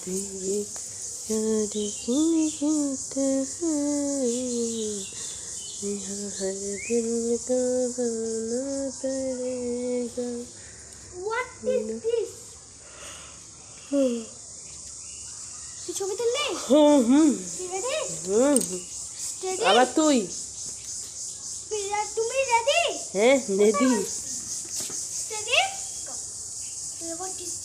तेरे प्यार की होता है यहाँ हर दिल का गाना पड़ेगा। What is this? তুই ছবি তুললি? তুই ready? Steady? আবার তুই? তুমি ready? হ্যাঁ ready. Steady? Go. What is this?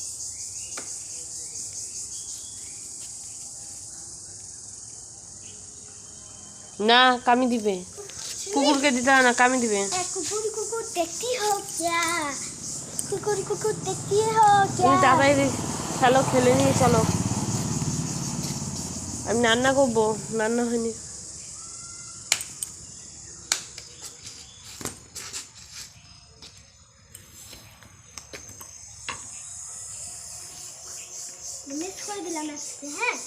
না কামি দিবে, কুকুরকে দিতে হয় না, কামি দিবে। কুকুর কুকুর দেখতে হোক যা, কুকুর কুকুর দেখতে হোক যা। তুমি তাড়াতাড়ি খেলো, খেলে নিয়ে চলো। আমি রান্না করবো, রান্না হয়নি। মিস করে দিলাম আজকে। হ্যাঁ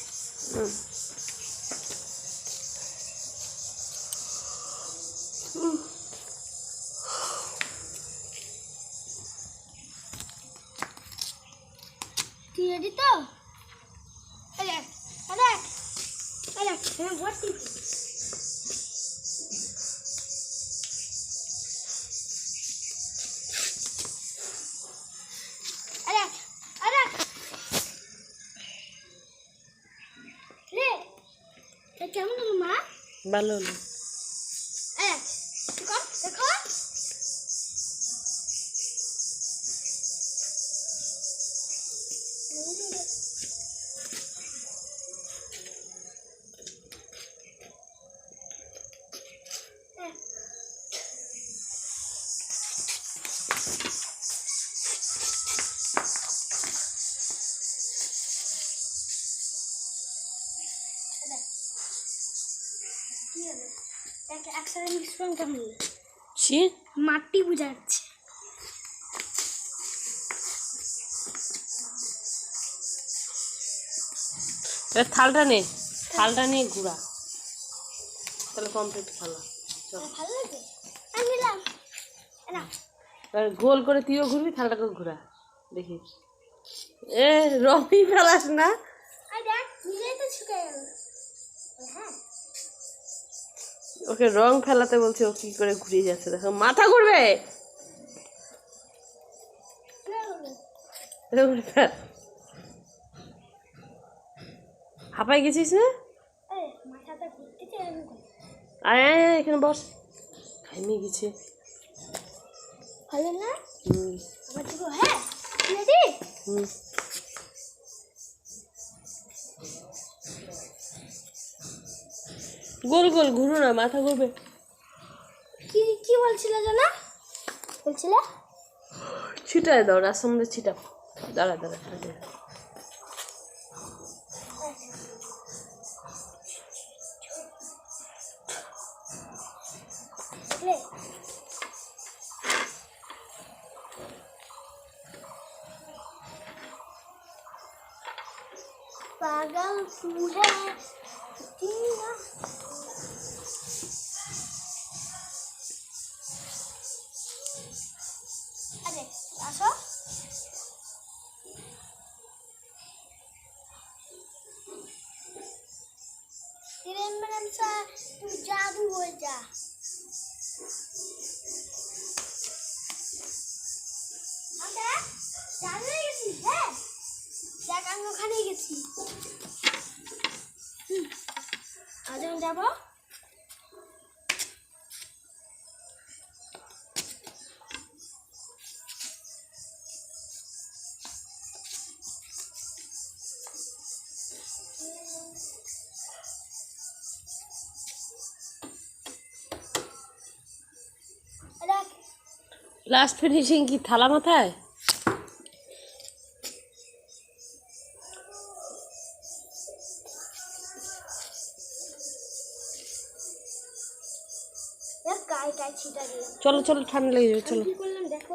তুই রেডি তো? আরে আরে আরে what is this? আরে আরে রে এটা কেমন হলো মা? ভালো হলো। আরে দেখো দেখো একসাথে মিশ্রণ কেমন ছি, মাটি বুঝাচ্ছে। এবার থালটা নে, থালটা নিয়ে ঘুরা, তাহলে কমপ্লিট খেলা। ভালো লাগে, আমি নিলাম না। এবার গোল করে তুইও ঘুরবি, থালটাকে ঘুরা দেখি। এ রবি ফেলাস না। আর দেখ নিজেই তো শুকিয়ে গেল। হ্যাঁ ওকে রং ফেলাতে বলছে, ও কি করে ঘুরিয়ে যাচ্ছে দেখো, মাথা ঘুরবে। হাঁপাই গেছিস না? মাথাটা ঘুরতে চাই আমি। আয় এখানে বস, খাইনি গেছে। ভালো না? হুম আবার দেখো। হ্যাঁ রেডি? হুম গোল গোল ঘুরো না, মাথা ঘুরবে। কি কি বলছিলে জানা? বলছিলে ছিটায় দাও, রাস্তার মধ্যে ছিটাও। দাঁড়া দাঁড়া पागल तू है तीना। अरे आसो तेरे मन सा तू जादू हो जा। আমরা জাদু হয়ে গেছি। হ্যাঁ দেখ আমি ওখানে গেছি। আজ আমি যাবো। লাস্ট ফিনিশিং কি থালা মাথায়? গায়ে গায়ে ছিটা দিলাম। চলো চলো, ঠান্ডা লেগে যাবে, চলো। কি করলাম দেখো।